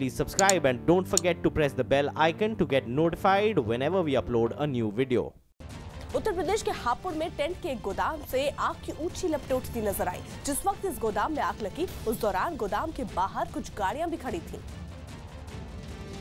please subscribe and don't forget to press the bell icon to get notified whenever we upload a new video. उत्तर प्रदेश के हापुड़ में tent के एक गोदाम से आग की ऊंची लपटें उठती नजर आई। जिस वक्त इस गोदाम में आग लगी उस दौरान गोदाम के बाहर कुछ गाड़ियां भी खड़ी थीं,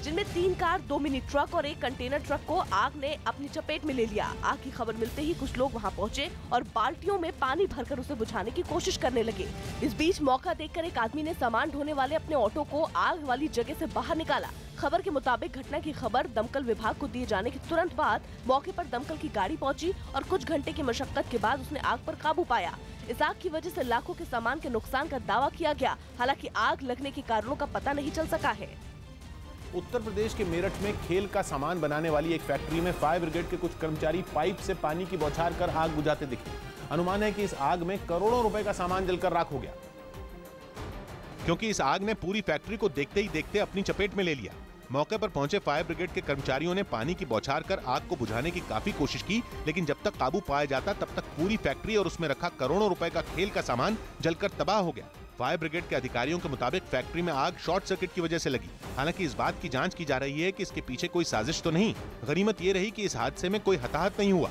जिनमें 3 कार, 2 मिनी ट्रक और 1 कंटेनर ट्रक को आग ने अपनी चपेट में ले लिया। आग की खबर मिलते ही कुछ लोग वहां पहुंचे और बाल्टियों में पानी भरकर उसे बुझाने की कोशिश करने लगे। इस बीच मौका देखकर एक आदमी ने सामान ढोने वाले अपने ऑटो को आग वाली जगह से बाहर निकाला। खबर के मुताबिक घटना की खबर दमकल विभाग को दिए जाने के तुरंत बाद मौके पर दमकल की गाड़ी पहुंची और कुछ घंटे की मशक्कत के बाद उसने आग पर काबू पाया। इस आग की वजह से लाखों के सामान के नुकसान का दावा किया गया। हालांकि आग लगने के कारणों का पता नहीं चल सका है। उत्तर प्रदेश के मेरठ में खेल का सामान बनाने वाली एक फैक्ट्री में फायर ब्रिगेड के कुछ कर्मचारी पाइप से पानी की बौछार कर आग बुझाते दिखे। अनुमान है कि इस आग में करोड़ों रुपए का सामान जलकर राख हो गया, क्योंकि इस आग ने पूरी फैक्ट्री को देखते ही देखते अपनी चपेट में ले लिया। मौके पर पहुंचे फायर ब्रिगेड के कर्मचारियों ने पानी की बौछार कर आग को बुझाने की काफी कोशिश की, लेकिन जब तक काबू पाया जाता तब तक पूरी फैक्ट्री और उसमें रखा करोड़ों रुपए का खेल का सामान जलकर तबाह हो गया। फायर ब्रिगेड के अधिकारियों के मुताबिक फैक्ट्री में आग शॉर्ट सर्किट की वजह से लगी। हालांकि इस बात की जांच की जा रही है कि इसके पीछे कोई साजिश तो नहीं। गनीमत ये रही कि इस हादसे में कोई हताहत नहीं हुआ।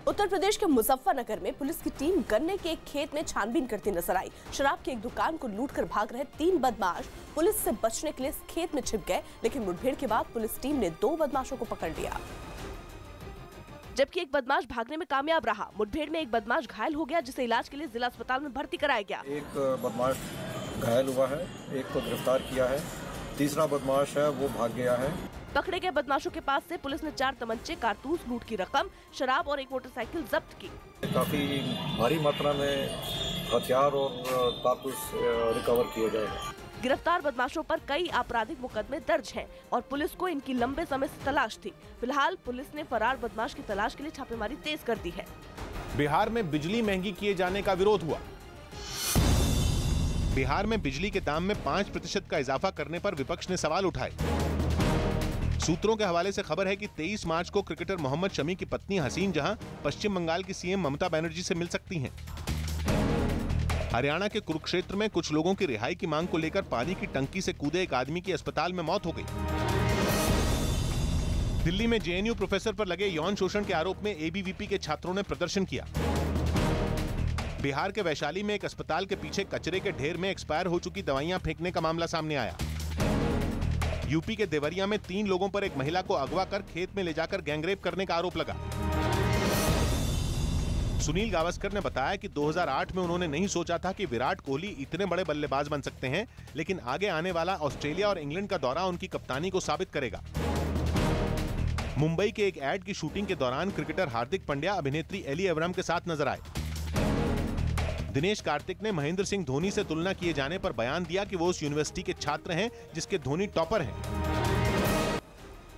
उत्तर प्रदेश के मुजफ्फरनगर में पुलिस की टीम गन्ने के एक खेत में छानबीन करती नजर आई। शराब की एक दुकान को लूटकर भाग रहे 3 बदमाश पुलिस से बचने के लिए इस खेत में छिप गए, लेकिन मुठभेड़ के बाद पुलिस टीम ने 2 बदमाशों को पकड़ लिया, जबकि एक बदमाश भागने में कामयाब रहा। मुठभेड़ में एक बदमाश घायल हो गया, जिसे इलाज के लिए जिला अस्पताल में भर्ती कराया गया। एक बदमाश घायल हुआ है, एक को गिरफ्तार किया है, तीसरा बदमाश है वो भाग गया है। पकड़े गए बदमाशों के पास से पुलिस ने 4 तमंचे, कारतूस, लूट की रकम, शराब और एक मोटरसाइकिल जब्त की। काफी भारी मात्रा में हथियार और कारतूस रिकवर किए गए हैं। गिरफ्तार बदमाशों पर कई आपराधिक मुकदमे दर्ज हैं और पुलिस को इनकी लंबे समय से तलाश थी। फिलहाल पुलिस ने फरार बदमाश की तलाश के लिए छापेमारी तेज कर दी है। बिहार में बिजली महंगी किए जाने का विरोध हुआ। बिहार में बिजली के दाम में 5% का इजाफा करने पर विपक्ष ने सवाल उठाए। सूत्रों के हवाले से खबर है कि 23 मार्च को क्रिकेटर मोहम्मद शमी की पत्नी हसीन जहां पश्चिम बंगाल की सीएम ममता बनर्जी से मिल सकती हैं। हरियाणा के कुरुक्षेत्र में कुछ लोगों की रिहाई की मांग को लेकर पानी की टंकी से कूदे एक आदमी की अस्पताल में मौत हो गई। दिल्ली में जेएनयू प्रोफेसर पर लगे यौन शोषण के आरोप में एबीवीपी के छात्रों ने प्रदर्शन किया। बिहार के वैशाली में एक अस्पताल के पीछे कचरे के ढेर में एक्सपायर हो चुकी दवाइयां फेंकने का मामला सामने आया। यूपी के देवरिया में 3 लोगों पर एक महिला को अगवा कर खेत में ले जाकर गैंगरेप करने का आरोप लगा। सुनील गावस्कर ने बताया कि 2008 में उन्होंने नहीं सोचा था कि विराट कोहली इतने बड़े बल्लेबाज बन सकते हैं, लेकिन आगे आने वाला ऑस्ट्रेलिया और इंग्लैंड का दौरा उनकी कप्तानी को साबित करेगा। मुंबई के एक एड की शूटिंग के दौरान क्रिकेटर हार्दिक पांड्या अभिनेत्री एली एवरम के साथ नजर आए। दिनेश कार्तिक ने महेंद्र सिंह धोनी से तुलना किए जाने पर बयान दिया कि वो उस यूनिवर्सिटी के छात्र हैं जिसके धोनी टॉपर हैं।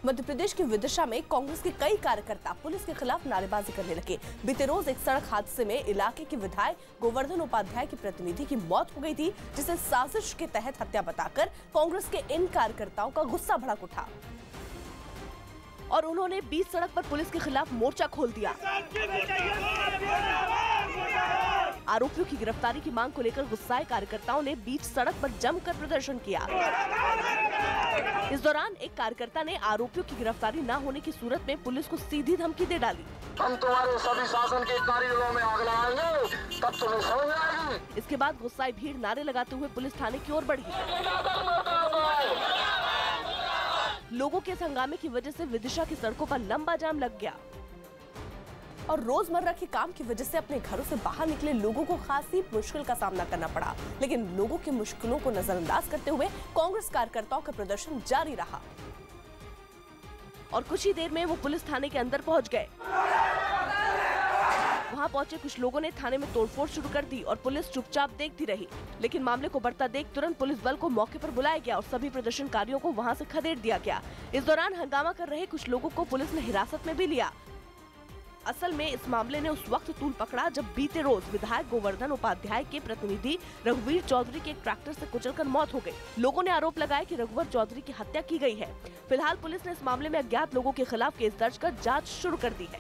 मध्य प्रदेश के विदिशा में कांग्रेस के कई कार्यकर्ता पुलिस के खिलाफ नारेबाजी करने लगे। बीते रोज एक सड़क हादसे में इलाके के विधायक गोवर्धन उपाध्याय की प्रतिनिधि की मौत हो गई थी, जिसे साजिश के तहत हत्या बताकर कांग्रेस के इन कार्यकर्ताओं का गुस्सा भड़क उठा और उन्होंने बीच सड़क पर पुलिस के खिलाफ मोर्चा खोल दिया। आरोपियों की गिरफ्तारी की मांग को लेकर गुस्साए कार्यकर्ताओं ने बीच सड़क पर जमकर प्रदर्शन किया। इस दौरान एक कार्यकर्ता ने आरोपियों की गिरफ्तारी न होने की सूरत में पुलिस को सीधी धमकी दे डाली। हम तुम्हारे सभी शासन के कार्यालयों में आग लगाएंगे, तब तुम्हें समझ आएगी। इसके बाद गुस्साई भीड़ नारे लगाते हुए पुलिस थाने की ओर बढ़ी। लोगों के इस हंगामे की वजह से विदिशा की सड़कों पर लंबा जाम लग गया और रोजमर्रा के काम की वजह से अपने घरों से बाहर निकले लोगों को खासी मुश्किल का सामना करना पड़ा। लेकिन लोगों की मुश्किलों को नजरअंदाज करते हुए कांग्रेस कार्यकर्ताओं का प्रदर्शन जारी रहा और कुछ ही देर में वो पुलिस थाने के अंदर पहुंच गए। वहां पहुंचे कुछ लोगों ने थाने में तोड़फोड़ शुरू कर दी और पुलिस चुपचाप देखती रही। लेकिन मामले को बढ़ता देख तुरंत पुलिस बल को मौके पर बुलाया गया और सभी प्रदर्शनकारियों को वहां से खदेड़ दिया गया। इस दौरान हंगामा कर रहे कुछ लोगों को पुलिस ने हिरासत में भी लिया। असल में इस मामले ने उस वक्त तूल पकड़ा जब बीते रोज विधायक गोवर्धन उपाध्याय के प्रतिनिधि रघुवीर चौधरी के एक ट्रैक्टर से कुचलकर मौत हो गई। लोगों ने आरोप लगाया कि रघुवर चौधरी की हत्या की गई है। फिलहाल पुलिस ने इस मामले में अज्ञात लोगों के खिलाफ केस दर्ज कर जांच शुरू कर दी है।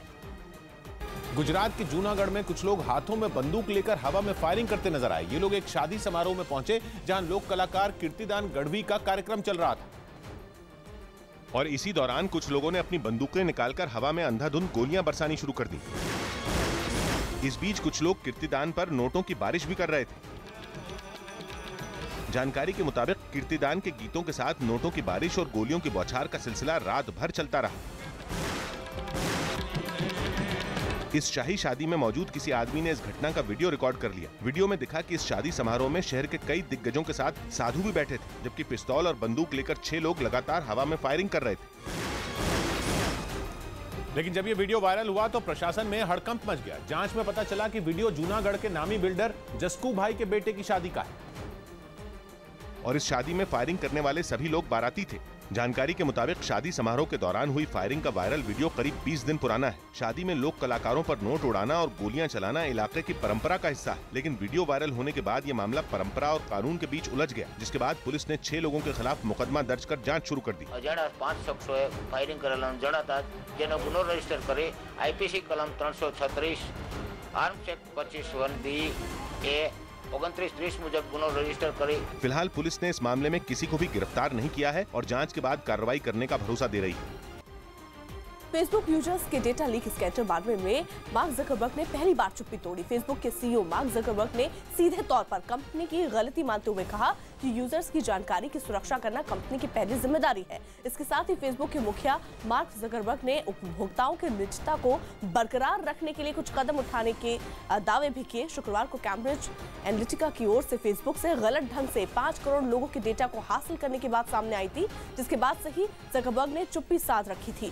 गुजरात के जूनागढ़ में कुछ लोग हाथों में बंदूक लेकर हवा में फायरिंग करते नजर आए। ये लोग एक शादी समारोह में पहुंचे जहां लोक कलाकार कीर्तिदान गढ़वी का कार्यक्रम चल रहा था और इसी दौरान कुछ लोगों ने अपनी बंदूकें निकालकर हवा में अंधाधुंध गोलियां बरसानी शुरू कर दी। इस बीच कुछ लोग कीर्तिदान पर नोटों की बारिश भी कर रहे थे। जानकारी के मुताबिक कीर्तिदान के गीतों के साथ नोटों की बारिश और गोलियों की बौछार का सिलसिला रात भर चलता रहा। इस शाही शादी में मौजूद किसी आदमी ने इस घटना का वीडियो रिकॉर्ड कर लिया। वीडियो में दिखा कि इस शादी समारोह में शहर के कई दिग्गजों के साथ साधु भी बैठे थे, जबकि पिस्तौल और बंदूक लेकर 6 लोग लगातार हवा में फायरिंग कर रहे थे। लेकिन जब ये वीडियो वायरल हुआ तो प्रशासन में हड़कंप मच गया। जांच में पता चला कि वीडियो जूनागढ़ के नामी बिल्डर जस्कू भाई के बेटे की शादी का है और इस शादी में फायरिंग करने वाले सभी लोग बाराती थे। जानकारी के मुताबिक शादी समारोह के दौरान हुई फायरिंग का वायरल वीडियो करीब 20 दिन पुराना है। शादी में लोक कलाकारों पर नोट उड़ाना और गोलियां चलाना इलाके की परंपरा का हिस्सा है, लेकिन वीडियो वायरल होने के बाद ये मामला परंपरा और कानून के बीच उलझ गया, जिसके बाद पुलिस ने 6 लोगों के खिलाफ मुकदमा दर्ज कर जाँच शुरू कर दी। 5 शख्सोए फायरिंग करेला जणाता जेनो गुनो रजिस्टर करे आईपीसी कलम 336 आर्म्स एक्ट 25(1)(b) ए 29-30 मुजब गुनो रजिस्टर करे। फिलहाल पुलिस ने इस मामले में किसी को भी गिरफ्तार नहीं किया है और जांच के बाद कार्रवाई करने का भरोसा दे रही है। फेसबुक यूजर्स के डेटा लीक स्कैंडल मामले में मार्क जकरबर्ग ने पहली बार चुप्पी तोड़ी। फेसबुक के सीईओ मार्क जकरबर्ग ने सीधे तौर पर कंपनी की गलती मानते हुए कहा कि यूजर्स की जानकारी की सुरक्षा करना कंपनी की पहली जिम्मेदारी है। इसके साथ ही फेसबुक के मुखिया मार्क जकरबर्ग ने उपभोक्ताओं की निजता को बरकरार रखने के लिए कुछ कदम उठाने के दावे भी किए। शुक्रवार को कैम्ब्रिज एनालिटिका की ओर से फेसबुक से गलत ढंग से 5 करोड़ लोगों के डेटा को हासिल करने की बात सामने आई थी, जिसके बाद से ही जकरबर्ग ने चुप्पी साध रखी थी।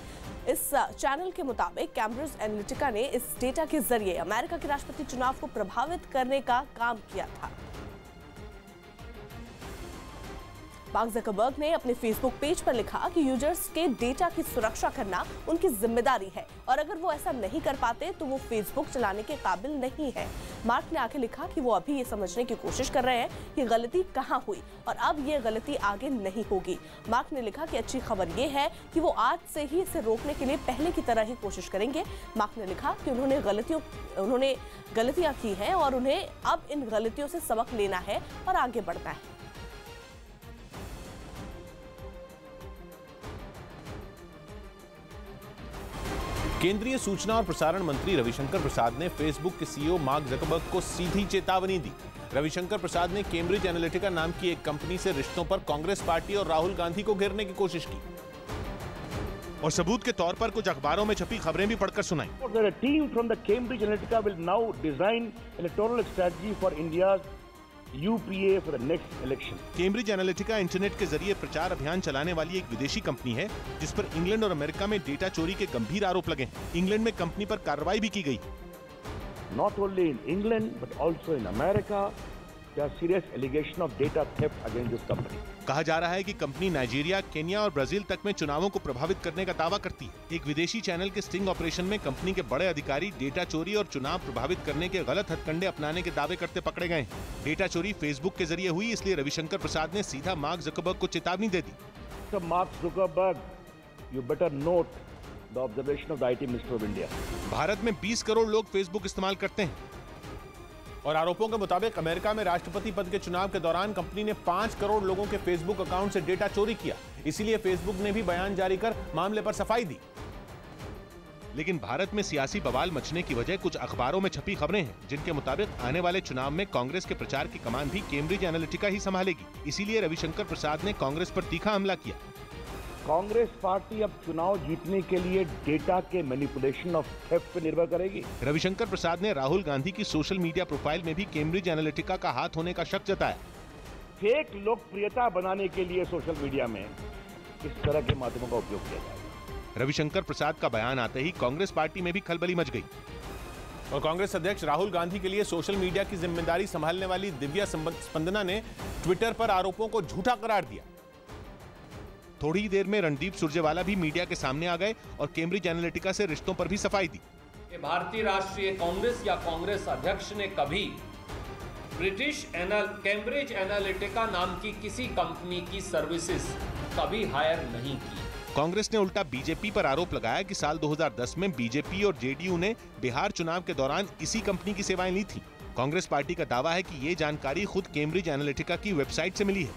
इस चैनल के मुताबिक कैम्ब्रिज एनालिटिका ने इस डेटा के जरिए अमेरिका के राष्ट्रपति चुनाव को प्रभावित करने का काम किया था। मार्क जकरबर्ग ने अपने फेसबुक पेज पर लिखा कि यूजर्स के डेटा की सुरक्षा करना उनकी जिम्मेदारी है और अगर वो ऐसा नहीं कर पाते तो वो फेसबुक चलाने के काबिल नहीं है। मार्क ने आगे लिखा कि वो अभी ये समझने की कोशिश कर रहे हैं कि गलती कहाँ हुई और अब ये गलती आगे नहीं होगी। मार्क ने लिखा कि अच्छी खबर ये है कि वो आज से ही इसे रोकने के लिए पहले की तरह ही कोशिश करेंगे। मार्क ने लिखा कि उन्होंने गलतियां की हैं और उन्हें अब इन गलतियों से सबक लेना है और आगे बढ़ना है। केंद्रीय सूचना और प्रसारण मंत्री रविशंकर प्रसाद ने फेसबुक के सीईओ मार्क जकरबर्ग को सीधी चेतावनी दी। रविशंकर प्रसाद ने कैम्ब्रिज एनालिटिका नाम की एक कंपनी से रिश्तों पर कांग्रेस पार्टी और राहुल गांधी को घेरने की कोशिश की और सबूत के तौर पर कुछ अखबारों में छपी खबरें भी पढ़कर सुनाई। Team from the Cambridge Analytica will now design electoral strategy for India's UPA for the next election. Cambridge Analytica internet के जरिए प्रचार अभियान चलाने वाली एक विदेशी कंपनी है जिस पर इंग्लैंड और अमेरिका में डेटा चोरी के गंभीर आरोप लगे हैं। इंग्लैंड में कंपनी पर कार्रवाई भी की गई। Not only in England but also in America, there are serious allegation of data theft against this company. कहा जा रहा है कि कंपनी नाइजीरिया, केन्या और ब्राजील तक में चुनावों को प्रभावित करने का दावा करती है। एक विदेशी चैनल के स्टिंग ऑपरेशन में कंपनी के बड़े अधिकारी डेटा चोरी और चुनाव प्रभावित करने के गलत हथकंडे अपनाने के दावे करते पकड़े गए। डेटा चोरी फेसबुक के जरिए हुई, इसलिए रविशंकर प्रसाद ने सीधा मार्क जकरबर्ग को चेतावनी दे दी। Mark Zuckerberg, you better note the observation of the IT Minister of India. Bharat में 20 करोड़ लोग फेसबुक इस्तेमाल करते हैं और आरोपों के मुताबिक अमेरिका में राष्ट्रपति पद के चुनाव के दौरान कंपनी ने 5 करोड़ लोगों के फेसबुक अकाउंट से डेटा चोरी किया। इसीलिए फेसबुक ने भी बयान जारी कर मामले पर सफाई दी। लेकिन भारत में सियासी बवाल मचने की वजह कुछ अखबारों में छपी खबरें हैं जिनके मुताबिक आने वाले चुनाव में कांग्रेस के प्रचार की कमान भी कैम्ब्रिज एनालिटिका ही संभालेगी। इसीलिए रविशंकर प्रसाद ने कांग्रेस पर तीखा हमला किया। कांग्रेस पार्टी अब चुनाव जीतने के लिए डेटा के मैनिपुलेशन ऑफ थेफ्ट पर निर्भर करेगी। रविशंकर प्रसाद ने राहुल गांधी की सोशल मीडिया प्रोफाइल में भी कैम्ब्रिज एनालिटिका का हाथ होने का शक जताया। फेक लोकप्रियता बनाने के लिए सोशल मीडिया में इस तरह के माध्यमों का उपयोग किया जाएगा। रविशंकर प्रसाद का बयान आते ही कांग्रेस पार्टी में भी खलबली मच गई और कांग्रेस अध्यक्ष राहुल गांधी के लिए सोशल मीडिया की जिम्मेदारी संभालने वाली दिव्या स्पंदना ने ट्विटर पर आरोपों को झूठा करार दिया। थोड़ी ही देर में रणदीप सुरजेवाला भी मीडिया के सामने आ गए और कैम्ब्रिज एनालिटिका से रिश्तों पर भी सफाई दी। भारतीय राष्ट्रीय कांग्रेस या कांग्रेस अध्यक्ष ने कभी कैम्ब्रिज एनालिटिका नाम की किसी कंपनी की सर्विसेज कभी हायर नहीं की। कांग्रेस ने उल्टा बीजेपी पर आरोप लगाया कि साल 2010 में बीजेपी और जेडीयू ने बिहार चुनाव के दौरान इसी कंपनी की सेवाएं ली थी। कांग्रेस पार्टी का दावा है कि ये जानकारी खुद कैम्ब्रिज एनालिटिका की वेबसाइट से मिली है।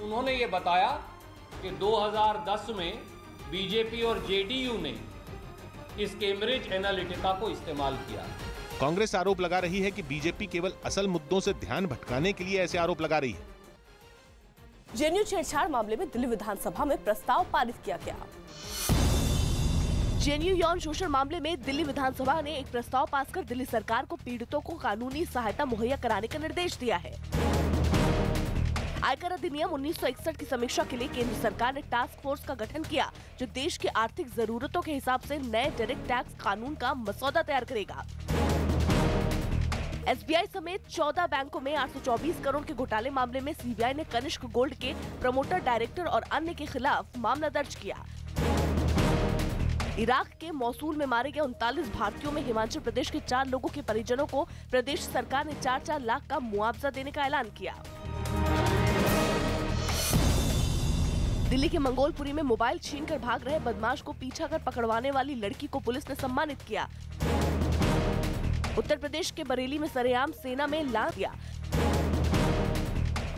उन्होंने ये बताया कि 2010 में बीजेपी और जेडीयू ने इस कैम्ब्रिज एनालिटिका को इस्तेमाल किया। कांग्रेस आरोप लगा रही है कि बीजेपी केवल असल मुद्दों से ध्यान भटकाने के लिए ऐसे आरोप लगा रही है। जेएनयू छेड़छाड़ मामले में दिल्ली विधानसभा में प्रस्ताव पारित किया गया। जेएनयू यौन शोषण मामले में दिल्ली विधानसभा ने एक प्रस्ताव पास कर दिल्ली सरकार को पीड़ितों को कानूनी सहायता मुहैया कराने का निर्देश दिया है। आयकर अधिनियम 1961 की समीक्षा के लिए केंद्र सरकार ने टास्क फोर्स का गठन किया, जो देश की आर्थिक जरूरतों के हिसाब से नए डायरेक्ट टैक्स कानून का मसौदा तैयार करेगा। एसबीआई समेत 14 बैंकों में 824 करोड़ के घोटाले मामले में सीबीआई ने कनिष्क गोल्ड के प्रमोटर, डायरेक्टर और अन्य के खिलाफ मामला दर्ज किया। इराक के मौसूल में मारे गए 39 भारतीयों में हिमाचल प्रदेश के 4 लोगों के परिजनों को प्रदेश सरकार ने 4-4 लाख का मुआवजा देने का ऐलान किया। दिल्ली के मंगोलपुरी में मोबाइल छीनकर भाग रहे बदमाश को पीछा कर पकड़वाने वाली लड़की को पुलिस ने सम्मानित किया। उत्तर प्रदेश के बरेली में सरेआम सेना में लांच दिया।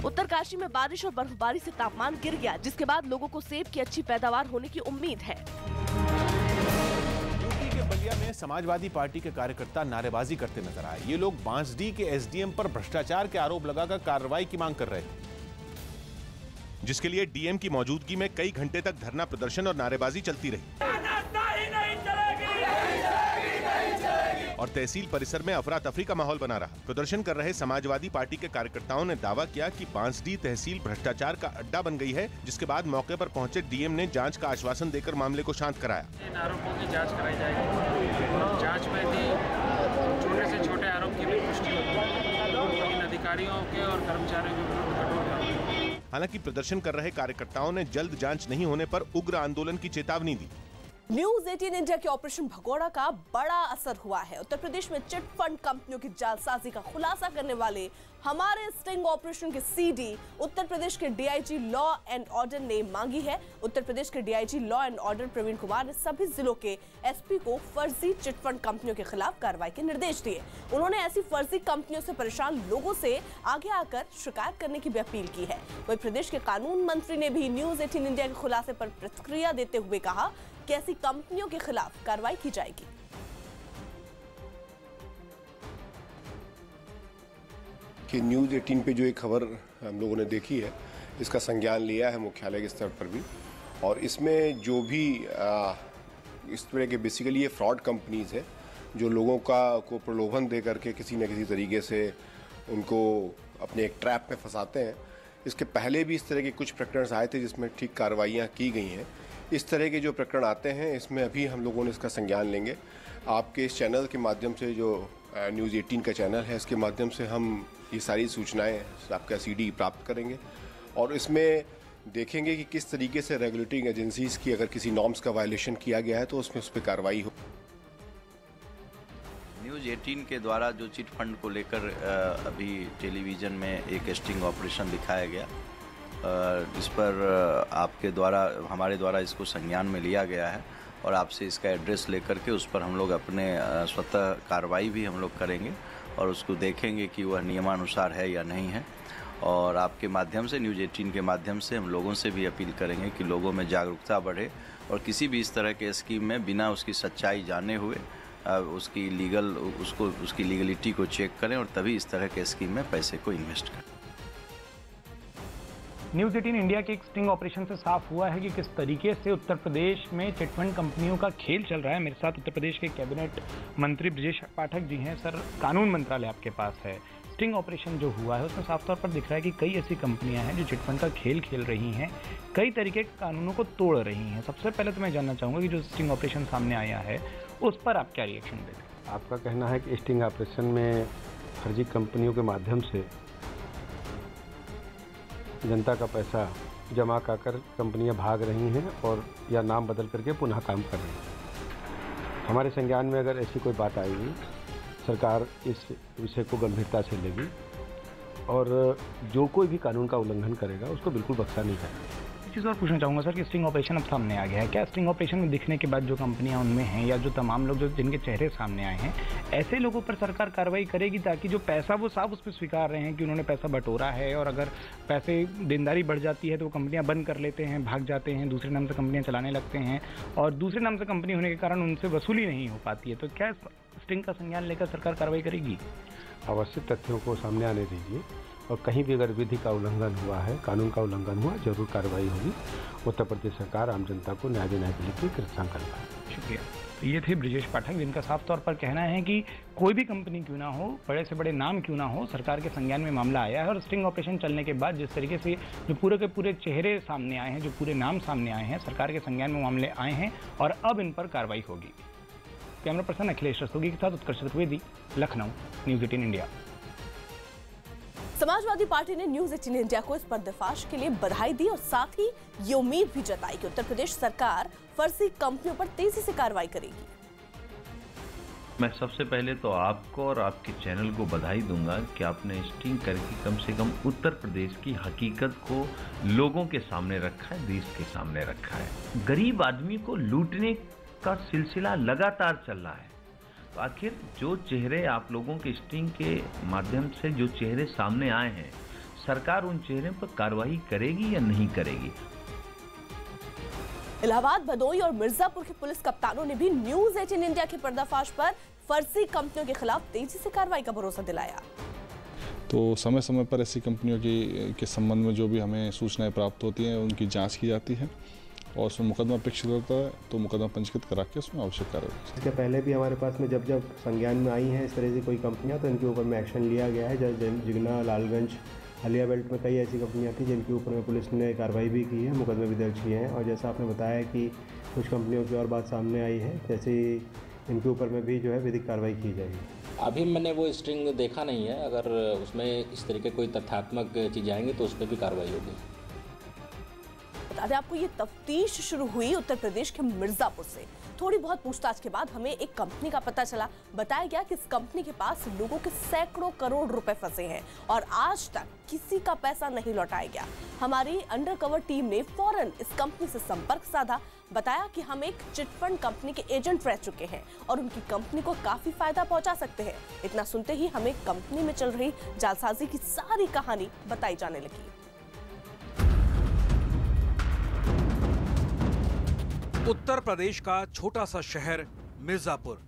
उत्तरकाशी में बारिश और बर्फबारी से तापमान गिर गया, जिसके बाद लोगों को सेब की अच्छी पैदावार होने की उम्मीद है। यूपी के बलिया में समाजवादी पार्टी के कार्यकर्ता नारेबाजी करते नजर आए। ये लोग बांसडीह के एसडीएम पर भ्रष्टाचार के आरोप लगाकर कार्रवाई की मांग कर रहे थे, जिसके लिए डीएम की मौजूदगी में कई घंटे तक धरना प्रदर्शन और नारेबाजी चलती रही और तहसील परिसर में अफरा तफरी का माहौल बना रहा। प्रदर्शन कर रहे समाजवादी पार्टी के कार्यकर्ताओं ने दावा किया कि बांसडीह तहसील भ्रष्टाचार का अड्डा बन गई है, जिसके बाद मौके पर पहुंचे डीएम ने जांच का आश्वासन देकर मामले को शांत कराया। इन आरोपों की जांच कराई जाएगी। जांच में भी छोटे से छोटे आरोप की भी पुष्टि होगी। इन अधिकारियों के और कर्मचारियों के विरुद्ध कठोर कार्रवाई। हालांकि प्रदर्शन कर रहे कार्यकर्ताओं ने जल्द जांच नहीं होने पर उग्र आंदोलन की चेतावनी दी। न्यूज 18 इंडिया के ऑपरेशन भगोड़ा का बड़ा असर हुआ है। उत्तर प्रदेश में चिट फंड कंपनियों की जालसाजी का खुलासा करने वाले हमारे स्टिंग ऑपरेशन के सीडी उत्तर प्रदेश के डीआईजी लॉ एंड ऑर्डर ने मांगी है। उत्तर प्रदेश के DIG law and order Praveen Kumar ने सभी जिलों के एसपी को फर्जी चिट फंड कंपनियों के खिलाफ कार्रवाई के निर्देश दिए। उन्होंने ऐसी फर्जी कंपनियों से परेशान लोगों से आगे आकर शिकायत करने की भी अपील की है। वहीं प्रदेश के कानून मंत्री ने भी न्यूज 18 इंडिया के खुलासे पर प्रतिक्रिया देते हुए कहा कि ऐसी कंपनियों के खिलाफ कार्रवाई की जाएगी। कि न्यूज़ 18 पे जो एक खबर हम लोगों ने देखी है, इसका संज्ञान लिया है मुख्यालय के स्तर पर भी, और इसमें जो भी इस तरह के बेसिकली ये फ्रॉड कंपनीज है जो लोगों को प्रलोभन दे करके किसी न किसी तरीके से उनको अपने एक ट्रैप में फंसाते हैं। इसके पहले भी इस तरह के कुछ प्रकरण आए थे जिसमें ठीक कार्रवाइयाँ की गई हैं। इस तरह के जो प्रकरण आते हैं इसमें अभी हम लोगों ने इसका संज्ञान लेंगे। आपके इस चैनल के माध्यम से, जो न्यूज़ 18 का चैनल है, इसके माध्यम से हम ये सारी सूचनाएं आपका सीडी प्राप्त करेंगे और इसमें देखेंगे कि किस तरीके से रेगुलेटरी एजेंसीज़ की अगर किसी नॉर्म्स का वायलेशन किया गया है तो उसमें उस पर कार्रवाई हो। न्यूज़ 18 के द्वारा जो चिट फंड को लेकर अभी टेलीविज़न में एक स्टिंग ऑपरेशन दिखाया गया, जिस पर आपके द्वारा, हमारे द्वारा इसको संज्ञान में लिया गया है और आपसे इसका एड्रेस लेकर के उस पर हम लोग अपने स्वतः कार्रवाई भी हम लोग करेंगे और उसको देखेंगे कि वह नियमानुसार है या नहीं है। और आपके माध्यम से, न्यूज़ 18 के माध्यम से हम लोगों से भी अपील करेंगे कि लोगों में जागरूकता बढ़े और किसी भी इस तरह के स्कीम में बिना उसकी सच्चाई जाने हुए उसकी लीगलिटी को चेक करें और तभी इस तरह के स्कीम में पैसे को इन्वेस्ट करें। न्यूज़ 18 इंडिया के एक स्टिंग ऑपरेशन से साफ हुआ है कि किस तरीके से उत्तर प्रदेश में चिटफंड कंपनियों का खेल चल रहा है। मेरे साथ उत्तर प्रदेश के कैबिनेट मंत्री ब्रजेश पाठक जी हैं। सर, कानून मंत्रालय आपके पास है। स्टिंग ऑपरेशन जो हुआ है उसमें साफ तौर पर दिख रहा है कि कई ऐसी कंपनियां हैं जो चिटफंड का खेल खेल रही हैं, कई तरीके के कानूनों को तोड़ रही हैं। सबसे पहले तो मैं जानना चाहूँगा कि जो स्टिंग ऑपरेशन सामने आया है उस पर आप क्या रिएक्शन देते हैं? आपका कहना है कि स्टिंग ऑपरेशन में फर्जी कंपनियों के माध्यम से जनता का पैसा जमा कर कंपनियां भाग रही हैं और या नाम बदल करके पुनः काम कर रही हैं। हमारे संज्ञान में अगर ऐसी कोई बात आएगी, सरकार इस विषय को गंभीरता से लेगी और जो कोई भी कानून का उल्लंघन करेगा उसको बिल्कुल बख्शा नहीं जाएगा। चीज़ और पूछना चाहूँगा सर कि स्टिंग ऑपरेशन अब सामने आ गया है, क्या स्टिंग ऑपरेशन में दिखने के बाद जो कंपनियां उनमें हैं या जो तमाम लोग जो जिनके चेहरे सामने आए हैं, ऐसे लोगों पर सरकार कार्रवाई करेगी ताकि जो पैसा वो साफ उस पर स्वीकार रहे हैं कि उन्होंने पैसा बटोरा है, और अगर पैसे देनदारी बढ़ जाती है तो वो कंपनियां बंद कर लेते हैं, भाग जाते हैं, दूसरे नाम से कंपनियां चलाने लगते हैं, और दूसरे नाम से कंपनी होने के कारण उनसे वसूली नहीं हो पाती है, तो क्या स्टिंग का संज्ञान लेकर सरकार कार्रवाई करेगी? आवश्यक तथ्यों को सामने आने दीजिए, और कहीं भी अगर विधि का उल्लंघन हुआ है, कानून का उल्लंघन हुआ, जरूर कार्रवाई होगी। उत्तर प्रदेश सरकार आम जनता को न्याय देने के लिए कृतसंकल्प है। शुक्रिया। तो ये थे ब्रिजेश पाठक, जिनका साफ तौर पर कहना है कि कोई भी कंपनी क्यों ना हो, बड़े से बड़े नाम क्यों ना हो, सरकार के संज्ञान में मामला आया है, और स्टिंग ऑपरेशन चलने के बाद जिस तरीके से जो पूरे के पूरे चेहरे सामने आए हैं, जो पूरे नाम सामने आए हैं, सरकार के संज्ञान में मामले आए हैं और अब इन पर कार्रवाई होगी। कैमरा पर्सन अखिलेश रस्तोगी के साथ उत्कर्ष चतुर्वेदी, लखनऊ, न्यूज़ 18 इंडिया। समाजवादी पार्टी ने न्यूज़ 18 इंडिया को इस पर्दाफाश के लिए बधाई दी और साथ ही ये उम्मीद भी जताई कि उत्तर प्रदेश सरकार फर्जी कंपनियों पर तेजी से कार्रवाई करेगी। मैं सबसे पहले तो आपको और आपके चैनल को बधाई दूंगा कि आपने स्टिंग करके कम से कम उत्तर प्रदेश की हकीकत को लोगों के सामने रखा है, देश के सामने रखा है। गरीब आदमी को लूटने का सिलसिला लगातार चल रहा है, तो आखिर जो चेहरे आप लोगों के स्टिंग के माध्यम से जो चेहरे सामने आए हैं, सरकार उन चेहरे पर कार्रवाई करेगी या नहीं करेगी? इलाहाबाद, भदोही और मिर्जापुर के पुलिस कप्तानों ने भी न्यूज़ 18 इंडिया के पर्दाफाश पर फर्जी कंपनियों के खिलाफ तेजी से कार्रवाई का भरोसा दिलाया। तो समय समय पर ऐसी कंपनियों के संबंध में जो भी हमें सूचनाएं प्राप्त होती हैं, उनकी जांच की जाती है और उसमें मुकदमा अपेक्षित होता है तो मुकदमा पंजीकृत करा के उसमें आवश्यक कार्रवाई। इसके पहले भी हमारे पास में जब संज्ञान में आई हैं इस तरह से कोई कंपनियां, तो इनके ऊपर में एक्शन लिया गया है। जैसे जिगना, लालगंज, हलिया बेल्ट में कई ऐसी कंपनियां थी जिनके ऊपर में पुलिस ने कार्रवाई भी की है, मुकदमे भी दर्ज किए हैं। और जैसा आपने बताया कि कुछ कंपनियों की और बात सामने आई है, जैसे इनके ऊपर में भी जो है विधिक कार्रवाई की जाएगी। अभी मैंने वो स्ट्रिंग देखा नहीं है, अगर उसमें इस तरीके कोई तथ्यात्मक चीज़ें आएंगी तो उस पर भी कार्रवाई होगी। बता दें आपको, ये तफ्तीश शुरू हुई उत्तर प्रदेश के मिर्जापुर से। थोड़ी बहुत पूछताछ के बाद हमें एक कंपनी का पता चला। बताया गया कि इस कंपनी के पास लोगों के सैकड़ों करोड़ रुपए फंसे हैं और आज तक किसी का पैसा नहीं लौटाया गया। हमारी अंडरकवर टीम ने फौरन इस कंपनी से संपर्क साधा। बताया कि हम एक चिटफंड कंपनी के एजेंट रह चुके हैं और उनकी कंपनी को काफी फायदा पहुंचा सकते हैं। इतना सुनते ही हमें कंपनी में चल रही जालसाजी की सारी कहानी बताई जाने लगी। उत्तर प्रदेश का छोटा सा शहर मिर्जापुर,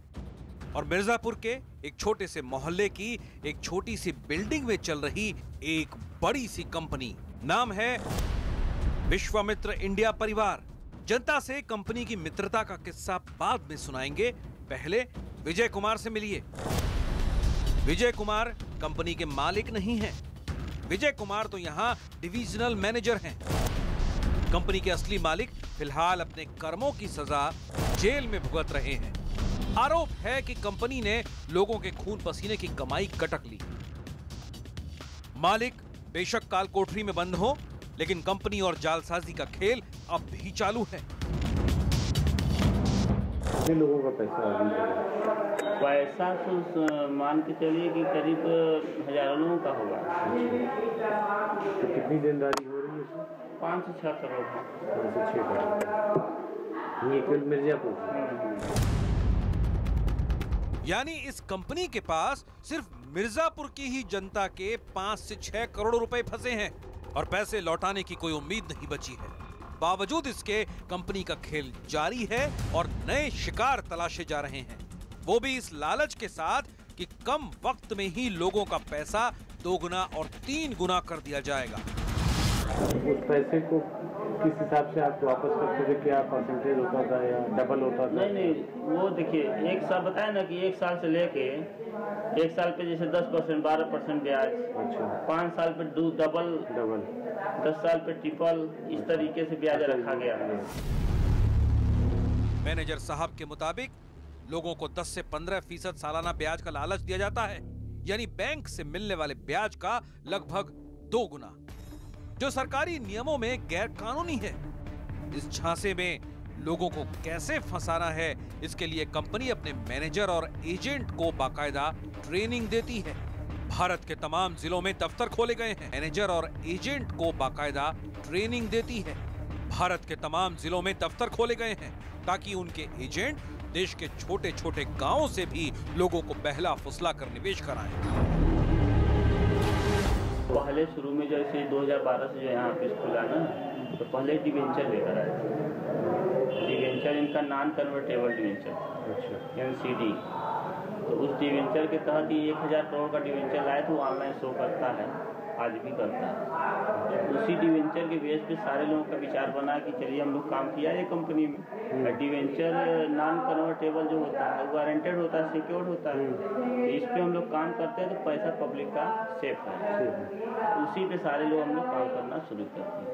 और मिर्जापुर के एक छोटे से मोहल्ले की एक छोटी सी बिल्डिंग में चल रही एक बड़ी सी कंपनी। नाम है विश्वामित्र इंडिया परिवार। जनता से कंपनी की मित्रता का किस्सा बाद में सुनाएंगे, पहले विजय कुमार से मिलिए। विजय कुमार कंपनी के मालिक नहीं हैं। विजय कुमार तो यहाँ डिविजनल मैनेजर हैं। कंपनी के असली मालिक फिलहाल अपने कर्मों की सजा जेल में भुगत रहे हैं। आरोप है कि कंपनी ने लोगों के खून पसीने की कमाई कटक ली। मालिक बेशक काल कोठरी में बंद हो, लेकिन कंपनी और जालसाजी का खेल अब भी चालू है। लोगों का पैसा तो मान के चलिए कि करीब हजारों लोगों का होगा। तो कितनी देनदारी हो रही है? 5 से 6 करोड़। 5 से 6 करोड़। ये कुल मिर्जापुर। यानी इस कंपनी के पास सिर्फ मिर्जापुर की ही जनता के 5 से 6 करोड़ रुपए फंसे हैं और पैसे लौटाने की कोई उम्मीद नहीं बची है। बावजूद इसके कंपनी का खेल जारी है और नए शिकार तलाशे जा रहे हैं, वो भी इस लालच के साथ कि कम वक्त में ही लोगों का पैसा 2 गुना और 3 गुना कर दिया जाएगा। उस पैसे को किस हिसाब से आप वापस करते थे? क्या परसेंटेज होता था या डबल होता था? नहीं, वो देखिए, एक साल बताया ना कि 1 साल से लेके 1 साल पे जैसे 10%, 12% ब्याज। अच्छा। 5 साल पे डबल, 10 साल पे ट्रिपल, इस तरीके से ब्याज रखा गया है। मैनेजर साहब के मुताबिक लोगों को 10 से 15% सालाना ब्याज का लालच दिया जाता है, यानी बैंक से मिलने वाले ब्याज का लगभग 2 गुना, जो सरकारी नियमों में गैर कानूनी है। इस झांसे में लोगों को कैसे फंसाना है, इसके लिए कंपनी अपने मैनेजर और एजेंट को बाकायदा ट्रेनिंग देती है। भारत के तमाम जिलों में दफ्तर खोले गए हैं। मैनेजर और एजेंट को बाकायदा ट्रेनिंग देती है। भारत के तमाम जिलों में दफ्तर खोले गए हैं ताकि उनके एजेंट देश के छोटे छोटे गांवों से भी लोगों को बहला फुसला कर निवेश कराएं। पहले शुरू में जैसे 2012 से जो यहाँ ऑफिस खुला ना, तो पहले डिवेंचर लेकर आए थे। डिवेंचर इनका नॉन कन्वर्टेबल डिवेंचर NCD, तो उस डिवेंचर के तहत ये 1000 करोड़ का डिवेंचर लाए तो ऑनलाइन शो करता है, आज भी करता है। उसी डिवेंचर के बेस पे सारे लोगों का विचार बना कि चलिए हम लोग काम किया ये कंपनी में। डिवेंचर नॉन कन्वर्टेबल जो होता है वो गारंटेड होता है, सिक्योर्ड होता है, तो इस पे हम लोग काम करते हैं तो पैसा पब्लिक का सेफ है, उसी पे सारे लोग हम लोग काम करना शुरू करते हैं।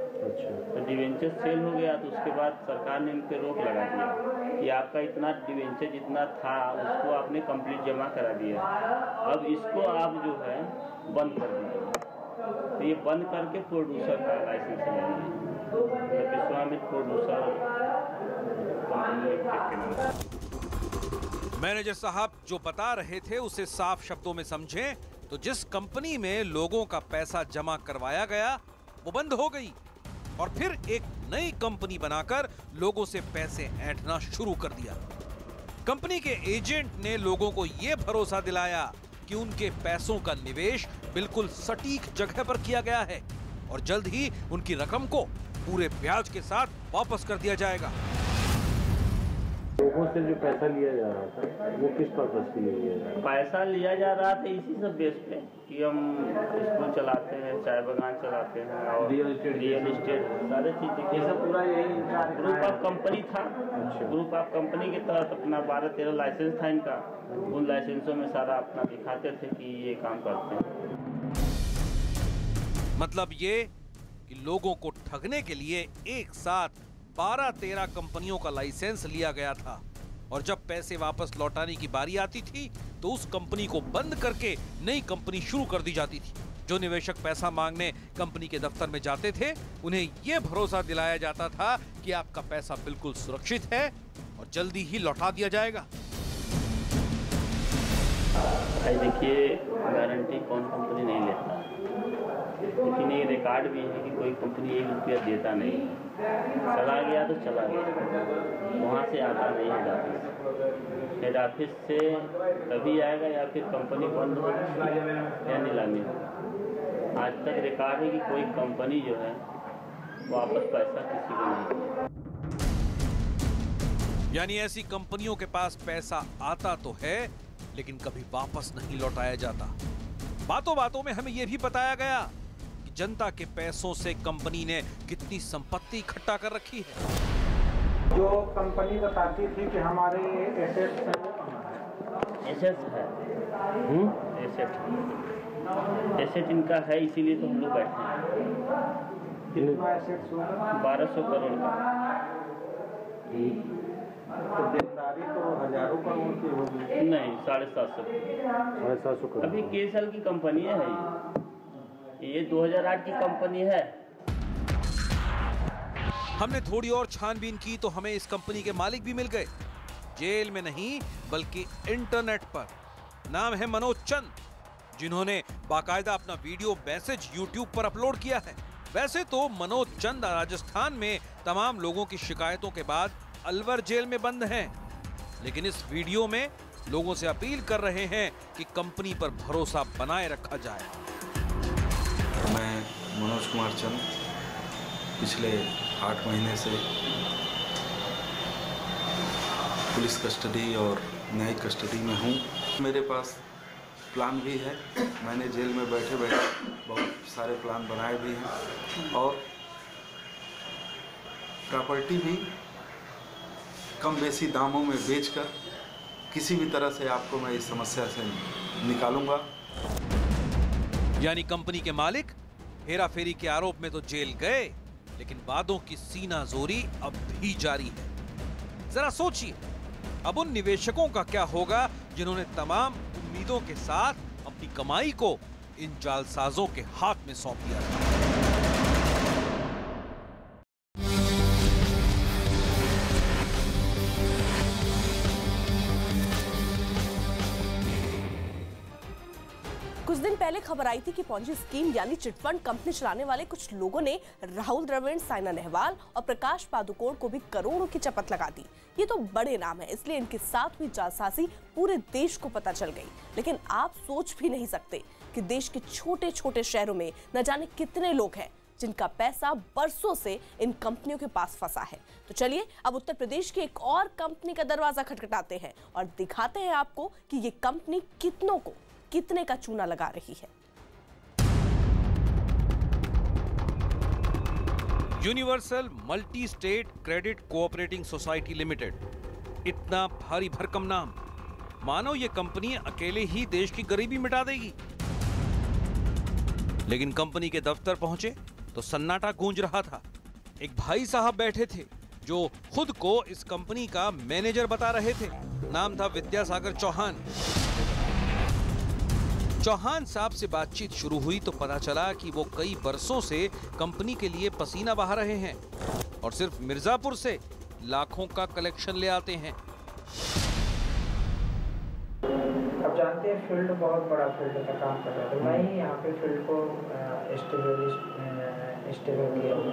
तो डिवेंचर सेल हो गया तो उसके बाद सरकार ने इन पे रोक लगा दिया कि आपका इतना डिवेंचर जितना था उसको आपने कंप्लीट जमा करा दिया, अब इसको आप जो है बंद कर दीजिए। तो ये बंद करके प्रोड्यूसर का लाइसेंस लेंगे, विश्वामित्र प्रोड्यूसर कंपनी। मैनेजर साहब जो बता रहे थे उसे साफ शब्दों में समझें तो जिस कंपनी में लोगों का पैसा जमा करवाया गया वो बंद हो गई और फिर एक नई कंपनी बनाकर लोगों से पैसे ऐंठना शुरू कर दिया। कंपनी के एजेंट ने लोगों को यह भरोसा दिलाया कि उनके पैसों का निवेश बिल्कुल सटीक जगह पर किया गया है और जल्द ही उनकी रकम को पूरे ब्याज के साथ वापस कर दिया जाएगा। लोगों से जो पैसा लिया जा रहा था वो किस पर्पज के लिए लिया जा रहा था? पैसा लिया जा रहा था इसी सब बेस पे कि हम स्कूल चलाते हैं, चाय बागान चलाते हैं और रियल एस्टेट सारे चीज ये सब पूरा यही ग्रुप ऑफ कंपनी था। ग्रुप ऑफ कंपनी के तहत अपना 12-13 लाइसेंस था इनका, उन लाइसेंसों में सारा अपना दिखाते थे कि ये काम करते हैं। मतलब ये कि लोगों को ठगने के लिए एक साथ 12-13 कंपनियों का लाइसेंस लिया गया था और जब पैसे वापस लौटाने की बारी आती थी तो उस कंपनी को बंद करके नई कंपनी शुरू कर दी जाती थी। जो निवेशक पैसा मांगने कंपनी के दफ्तर में जाते थे उन्हें यह भरोसा दिलाया जाता था कि आपका पैसा बिल्कुल सुरक्षित है और जल्दी ही लौटा दिया जाएगा। देखिए गारंटी कौन कंपनी नहीं लेता, लेकिन ये रिकॉर्ड भी है कि कोई कंपनी 1 रुपया देता नहीं, चला गया तो चला गया, वहाँ से आता नहीं हेड ऑफिस। हेड ऑफिस से तभी आएगा या फिर कंपनी बंद हो या नीलामी हो। आज तक रिकॉर्ड है कि कोई कंपनी जो है वापस पैसा किसी को नहीं। यानी ऐसी कंपनियों के पास पैसा आता तो है लेकिन कभी वापस नहीं लौटाया जाता। बातों बातों में हमें यह भी बताया गया कि जनता के पैसों से कंपनी ने कितनी संपत्ति इकट्ठा कर रखी है। जो कंपनी बताती थी कि हमारे एसेट्स है वो कहाँ है? एसेट्स है, एसेट इनका है, इसीलिए तो हम लोग बैठे हैं। कितना एसेट्स होगा? 1200 करोड़ का। तो देनदारी तो हजारों करोड़ की होगी? नहीं, 750 करोड़। अभी के साल की कंपनी है ये 2008 की कंपनी है। हमने थोड़ी और छानबीन की तो हमें इस कंपनी के मालिक भी मिल गए, जेल में नहीं बल्कि इंटरनेट पर। नाम है मनोज चंद, जिन्होंने बाकायदा अपना वीडियो मैसेज यूट्यूब पर अपलोड किया है। वैसे तो मनोज चंद राजस्थान में तमाम लोगों की शिकायतों के बाद अलवर जेल में बंद हैं, लेकिन इस वीडियो में लोगों से अपील कर रहे हैं कि कंपनी पर भरोसा बनाए रखा जाए। मैं मनोज कुमार चंद पिछले 8 महीने से पुलिस कस्टडी और न्यायिक कस्टडी में हूँ। मेरे पास प्लान भी है, मैंने जेल में बैठे बैठे बहुत सारे प्लान बनाए भी हैं और प्रॉपर्टी भी कम बेसी दामों में बेचकर किसी भी तरह से आपको मैं इस समस्या से निकालूंगा। यानी कंपनी के मालिक हेराफेरी के आरोप में तो जेल गए, लेकिन वादों की सीनाजोरी अब भी जारी है। जरा सोचिए अब उन निवेशकों का क्या होगा जिन्होंने तमाम उम्मीदों के साथ अपनी कमाई को इन जालसाजों के हाथ में सौंप दिया था। कुछ कुछ दिन पहले खबर आई थी कि पॉन्जी स्कीम यानी चिटफंड कंपनी चलाने वाले कुछ लोगों ने राहुल द्रविड़, साइना नेहवाल और प्रकाश पादुकोण को भी करोड़ों की चपत लगा दी। ये तो बड़े नाम है, इसलिए इनके साथ हुई जालसाजी पूरे देश को पता चल गई। लेकिन आप सोच भी नहीं सकते कि देश के छोटे छोटे शहरों में न जाने कितने लोग हैं जिनका पैसा बरसों से इन कंपनियों के पास फंसा है। तो चलिए अब उत्तर प्रदेश की एक और कंपनी का दरवाजा खटखटाते हैं और दिखाते हैं आपको कि ये कंपनी कितनों को कितने का चूना लगा रही है। Universal multi state credit cooperating society limited, इतना भारी भरकम नाम, मानो ये कंपनी अकेले ही देश की गरीबी मिटा देगी। लेकिन कंपनी के दफ्तर पहुंचे तो सन्नाटा गूंज रहा था। एक भाई साहब बैठे थे जो खुद को इस कंपनी का मैनेजर बता रहे थे। नाम था विद्यासागर चौहान। चौहान साहब से बातचीत शुरू हुई तो पता चला कि वो कई बरसों से कंपनी के लिए पसीना बहा रहे हैं और सिर्फ मिर्जापुर से लाखों का कलेक्शन ले आते हैं। आप जानते हैं फील्ड बहुत बड़ा फील्ड का काम कर रहा था। मैं ही यहाँ पे फील्ड को स्टेबल किया हूँ।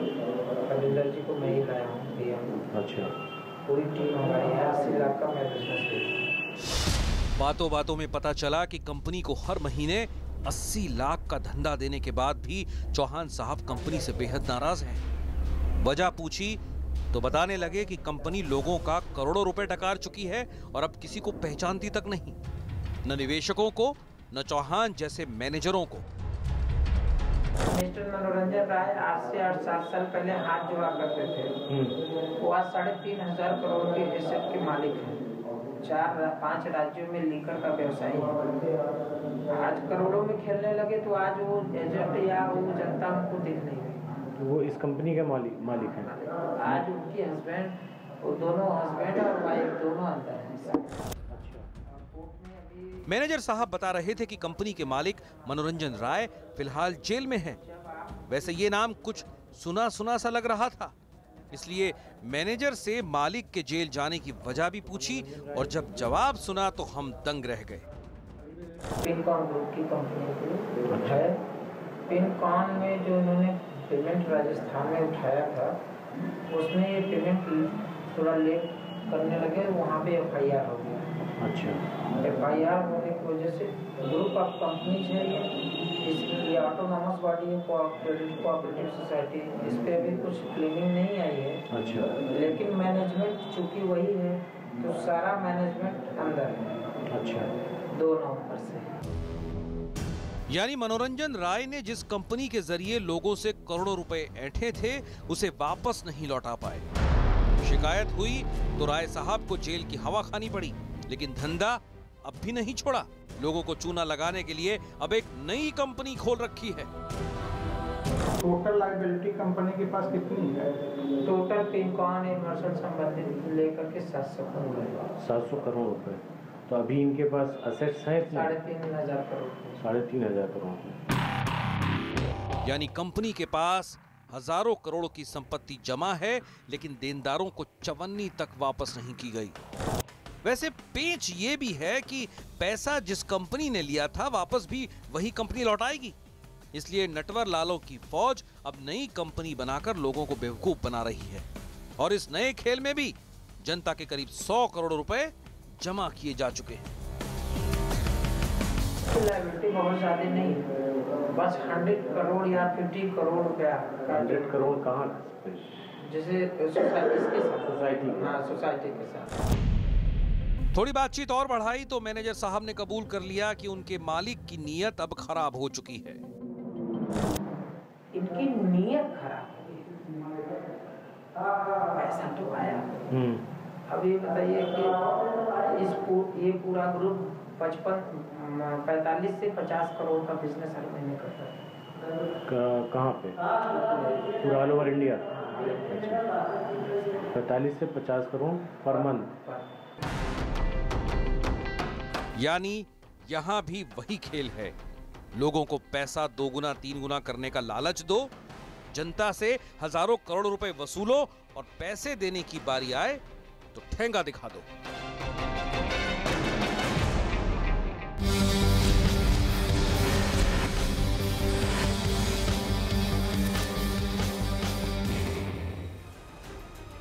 कविंदर जी को मैं ही लाया हूँ, दिया हूँ। अच्छा, पूरी टीम हमारी है। 80 लाख का मैं बिजनेस किया। बातों बातों में पता चला कि कंपनी को हर महीने 80 लाख का धंधा देने के बाद भी चौहान साहब कंपनी से बेहद नाराज हैं। वजह पूछी तो बताने लगे कि कंपनी लोगों का करोड़ों रुपए डकार चुकी है और अब किसी को पहचानती तक नहीं, न निवेशकों को न चौहान जैसे मैनेजरों को। मिस्टर मनोरंजन राय आज से 8-7 साल पहले हाथ जुड़ा करते थे। वो आज 3,500 करोड़ के एसेट के मालिक हैं। 4-5 राज्यों में लीकर का व्यवसाय है। आज करोड़ों में खेलने लगे तो आज वो एजेंट या वो जनता उनको दिख नहीं रही। तो वो इस कंपनी के मालिक हैं। आज उनकी हस्बैंड, वो दोनों हस्बैंड और वाइफ दोनों अंदर हैं। मैनेजर साहब बता रहे थे कि कंपनी के मालिक मनोरंजन राय फिलहाल जेल में हैं। वैसे ये नाम कुछ सुना सुना सा लग रहा था, इसलिए मैनेजर से मालिक के जेल जाने की वजह भी पूछी और जब जवाब सुना तो हम दंग रह गए। पिनकॉन ग्रुप की कंपनी है। पिनकॉन में जो उन्होंने पेमेंट राजस्थान में उठाया था, उसमें ये पेमेंट थोड़ा लेट करने लगे, वहाँ पे FIR हो गया। अच्छा, FIR होने की वजह से ग्रुप ऑफ कंपनीज है ये ऑटोनॉमस बॉडी है, कोऑपरेटिव सोसाइटी, इस पे अभी कुछ क्लीनिंग नहीं आई है। अच्छा, लेकिन मैनेजमेंट चूंकि वही है तो सारा मैनेजमेंट अंदर है। अच्छा, 2 नवंबर से। यानी मनोरंजन राय ने जिस कंपनी के जरिए लोगों से करोड़ों रुपए ऐंठे थे उसे वापस नहीं लौटा पाए। शिकायत हुई तो राय साहब को जेल की हवा खानी पड़ी, लेकिन धंधा अब भी नहीं छोड़ा। लोगों को चूना लगाने के लिए अब एक नई कंपनी खोल रखी है। टोटल लायबिलिटी कंपनी के पास कितनी है? टोटल पिनकॉन इमर्सल संबंधित लेकर के 700 करोड़ रुपए। तो अभी इनके पास असेट्स हैं 3,500 करोड़। 3,500 करोड़। यानी कंपनी के पास हजारों करोड़ की संपत्ति जमा है, लेकिन देनदारों को चवन्नी तक वापस नहीं की गई। वैसे पेच ये भी है कि पैसा जिस कंपनी ने लिया था वापस भी वही कंपनी लौटाएगी। इसलिए नटवर लालों की फौज अब नई कंपनी बनाकर लोगों को बेवकूफ बना रही है और इस नए खेल में भी जनता के करीब 100 करोड़ रुपए जमा किए जा चुके हैं। लायबिलिटी बहुत ज्यादा नहीं, बस 100 करोड़ या 50 करोड़ रुपया। 100 करोड़ कहाँ? जैसे सोसाइटी के साथ। थोड़ी बातचीत और बढ़ाई तो मैनेजर साहब ने कबूल कर लिया कि उनके मालिक की नीयत अब खराब हो चुकी है। इनकी नीयत खराब हो गई, पैसा तो आया। अब ये बताइए कि ये पूरा ग्रुप 45 से 50 करोड़ का बिजनेस हर महीने करता है। कहाँ पे? पूरा ऑल ओवर इंडिया। 45 से 50 करोड़ पर मंथ। यानी यहां भी वही खेल है, लोगों को पैसा 2 गुना 3 गुना करने का लालच दो, जनता से हजारों करोड़ रुपए वसूलो और पैसे देने की बारी आए तो ठेंगा दिखा दो।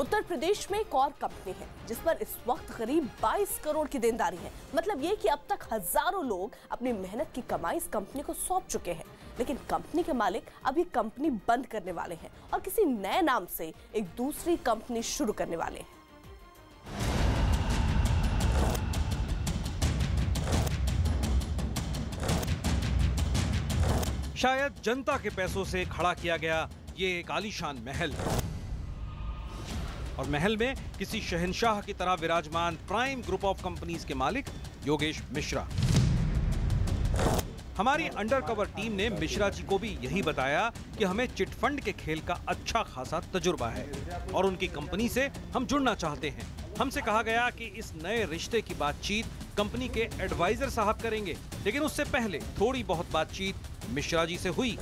उत्तर प्रदेश में एक और कंपनी है जिस पर इस वक्त करीब 22 करोड़ की देनदारी है। मतलब ये कि अब तक हजारों लोग अपनी मेहनत की कमाई इस कंपनी को सौंप चुके हैं, लेकिन कंपनी के मालिक अभी कंपनी बंद करने वाले हैं और किसी नए नाम से एक दूसरी कंपनी शुरू करने वाले हैं। शायद जनता के पैसों से खड़ा किया गया ये एक आलीशान महल, और महल में किसी शहंशाह की तरह विराजमान प्राइम ग्रुप ऑफ कंपनीज के मालिक योगेश मिश्रा। हमारी अंडरकवर टीम ने मिश्रा जी को भी यही बताया कि हमें चिटफंड के खेल का अच्छा खासा तजुर्बा है और उनकी कंपनी से हम जुड़ना चाहते हैं। हमसे कहा गया कि इस नए रिश्ते की बातचीत कंपनी के एडवाइजर साहब करेंगे, लेकिन उससे पहले थोड़ी बहुत बातचीत मिश्रा जी से हुई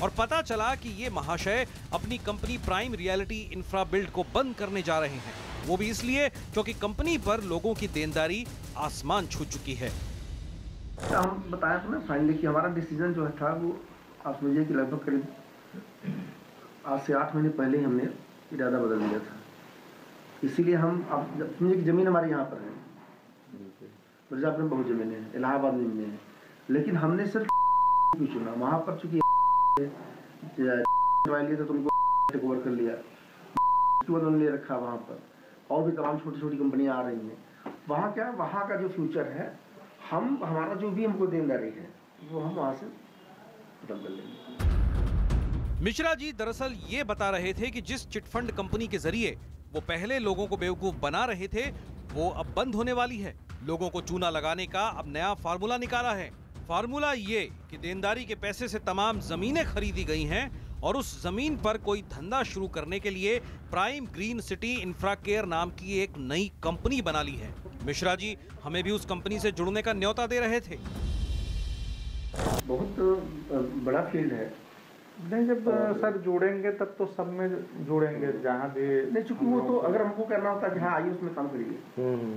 और पता चला कि ये महाशय अपनी company prime reality infra build को बंद करने जा रहे हैं। वो भी इसलिए क्योंकि कंपनी पर लोगों की देनदारी आसमान छू चुकी है। हम बताया था ना फाइनली कि हमारा डिसीजन जो था वो आप समझिए कि लगभग करीब आज से 8 महीने पहले ही हमने इरादा बदल दिया था। इसीलिए हम आप समझिए कि ज़मीन हमारे यहाँ पर है, मिर्जापुर में बहुत ज़मीन है, इलाहाबाद में है, लेकिन हमने सिर्फ चुना। वहाँ पर चूंकि तो तुमको टेक ओवर कर लिया, उन्होंने ले रखा वहाँ पर, और भी तमाम छोटी छोटी कंपनियाँ आ रही हैं। वहाँ क्या, वहाँ का जो फ्यूचर है, हम हमारा जो भी हमको देनदारी है वो हम वहाँ से खत्म कर लेंगे। मिश्रा जी दरअसल ये बता रहे थे कि जिस चिटफंड कंपनी के जरिए वो पहले लोगों को बेवकूफ बना रहे थे वो अब बंद होने वाली है। लोगों को चूना लगाने का अब नया फार्मूला निकाला है। फार्मूला ये कि देनदारी के पैसे से तमाम जमीनें खरीदी गई हैं और उस जमीन पर कोई धंधा शुरू करने के लिए प्राइम ग्रीन सिटी इंफ्राकेयर नाम की एक नई कंपनी बना ली है। मिश्रा जी हमें भी उस कंपनी से जुड़ने का न्योता दे रहे थे। बहुत बड़ा फील्ड है। नहीं, जब सर जुड़ेंगे तब तो सब में जुड़ेंगे, जहाँ भी नहीं, चूंकि वो तो अगर हमको करना होता कि हाँ आइए उसमें काम करिए,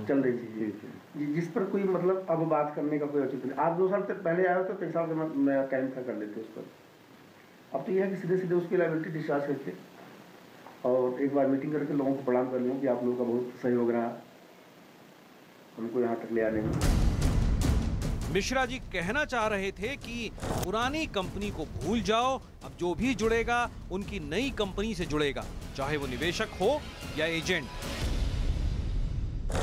चल रही चीज जिस पर कोई मतलब अब बात करने का कोई औचित्य नहीं। आज 2 साल तक पहले आया हो तो 3 साल का मैं टाइम था कर लेते उस पर। अब तो यह है कि सीधे सीधे उसकी लायबिलिटी डिस्चार्ज करके और एक बार मीटिंग करके लोगों को प्रणाम कर लूँ कि आप लोगों का बहुत सहयोग रहा हमको यहाँ तक ले आने में। मिश्रा जी कहना चाह रहे थे कि पुरानी कंपनी को भूल जाओ, अब जो भी जुड़ेगा उनकी नई कंपनी से जुड़ेगा, चाहे वो निवेशक हो या एजेंट।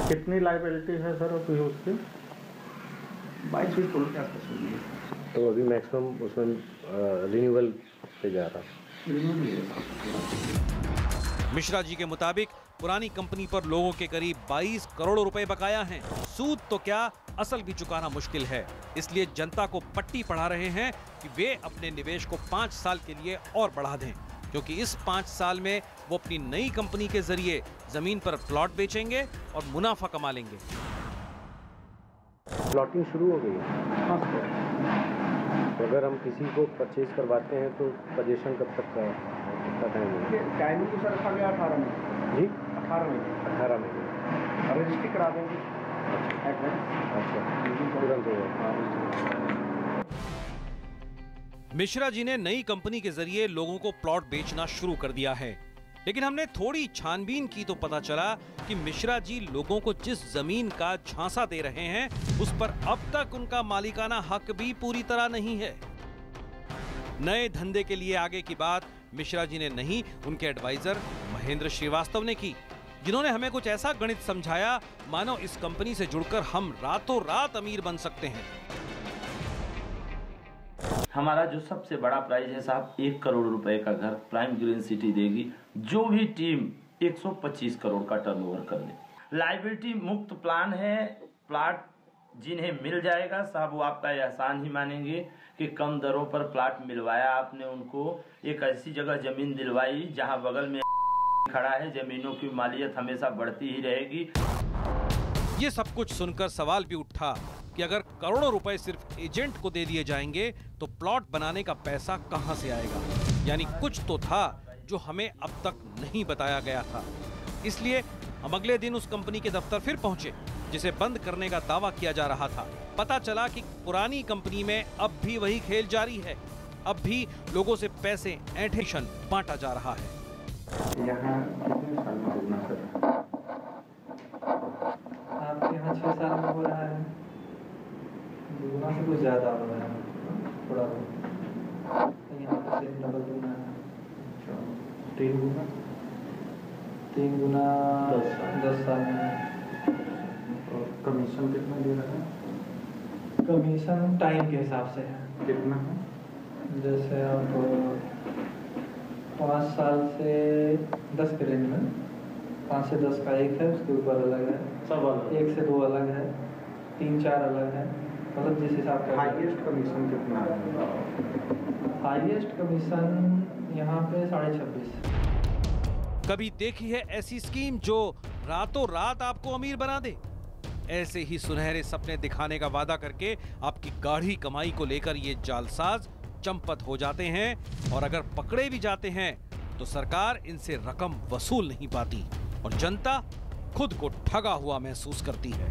कितनी लायबिलिटी है सर अभी उसकी? 22 करोड़ के आसपास होगी। तो अभी मैक्सिमम उसमें रिन्यूअल पे जा रहा है। मिश्रा जी के मुताबिक पुरानी कंपनी पर लोगों के करीब 22 करोड़ रुपए बकाया हैं। सूद तो क्या असल भी चुकाना मुश्किल है, इसलिए जनता को पट्टी पढ़ा रहे हैं कि वे अपने निवेश को 5 साल के लिए और बढ़ा दें, क्योंकि इस 5 साल में वो अपनी नई कंपनी के जरिए जमीन पर प्लॉट बेचेंगे और मुनाफा कमा लेंगे। प्लॉटिंग शुरू हो गई है। तो अगर हम किसी को परचेज करवाते हैं तो पोजीशन कब तक का टाइमिंग तो सर रखा गया 18 महीने। जी 18 महीने रजिस्ट्री करा देंगे। मिश्रा जी ने नई कंपनी के जरिए लोगों को प्लॉट बेचना शुरू कर दिया है, लेकिन हमने थोड़ी छानबीन की तो पता चला कि मिश्रा जी लोगों को जिस जमीन का झांसा दे रहे हैं उस पर अब तक उनका मालिकाना हक भी पूरी तरह नहीं है। नए धंधे के लिए आगे की बात मिश्रा जी ने नहीं, उनके एडवाइजर महेंद्र श्रीवास्तव ने की, जिन्होंने हमें कुछ ऐसा गणित समझाया मानो इस कंपनी से जुड़कर हम रातों रात अमीर बन सकते हैं। हमारा जो सबसे बड़ा प्राइज है साहब 1 करोड़ रुपए का घर प्राइम ग्रीन सिटी देगी, जो भी टीम 125 करोड़ का टर्नओवर कर ले। लायबिलिटी मुक्त प्लान है। प्लाट जिन्हें मिल जाएगा साहब वो आपका एहसान ही मानेंगे कि कम दरों पर प्लाट मिलवाया आपने उनको। एक ऐसी जगह जमीन दिलवाई जहां बगल में खड़ा है, जमीनों की मालियत हमेशा बढ़ती ही रहेगी। ये सब कुछ सुनकर सवाल भी उठा कि अगर करोड़ों रुपए सिर्फ एजेंट को दे दिए जाएंगे तो प्लॉट बनाने का पैसा कहां से आएगा। यानी कुछ तो था जो हमें अब तक नहीं बताया गया था। इसलिए हम अगले दिन उस कंपनी के दफ्तर फिर पहुंचे जिसे बंद करने का दावा किया जा रहा था। पता चला कि पुरानी कंपनी में अब भी वही खेल जारी है। अब भी लोगों से पैसे ऐंठन बांटा जा रहा है। यहाँ कितने साल में रुकना सर? 6 साल में हो रहा है, दुगुना से कुछ ज़्यादा हो रहा है, थोड़ा यहाँ पर से डबल गुना है, 3 गुना 10 साल में। और कमीशन कितना दे रहा है? कमीशन टाइम के हिसाब से है। कितना है? जैसे आप 5 साल से 10 के रेंज में, 5 से 10 का एक है, उसके ऊपर अलग है, सब अलग, 1 से 2 अलग है, 3-4 अलग है, मतलब जिस हिसाब का। हाईएस्ट कमीशन कितना है? हाईएस्ट कमीशन यहाँ पे 26.5। कभी देखी है ऐसी स्कीम जो रातों रात आपको अमीर बना दे? ऐसे ही सुनहरे सपने दिखाने का वादा करके आपकी गाढ़ी कमाई को लेकर ये जालसाज चंपत हो जाते हैं, और अगर पकड़े भी जाते हैं तो सरकार इनसे रकम वसूल नहीं पाती और जनता खुद को ठगा हुआ महसूस करती है।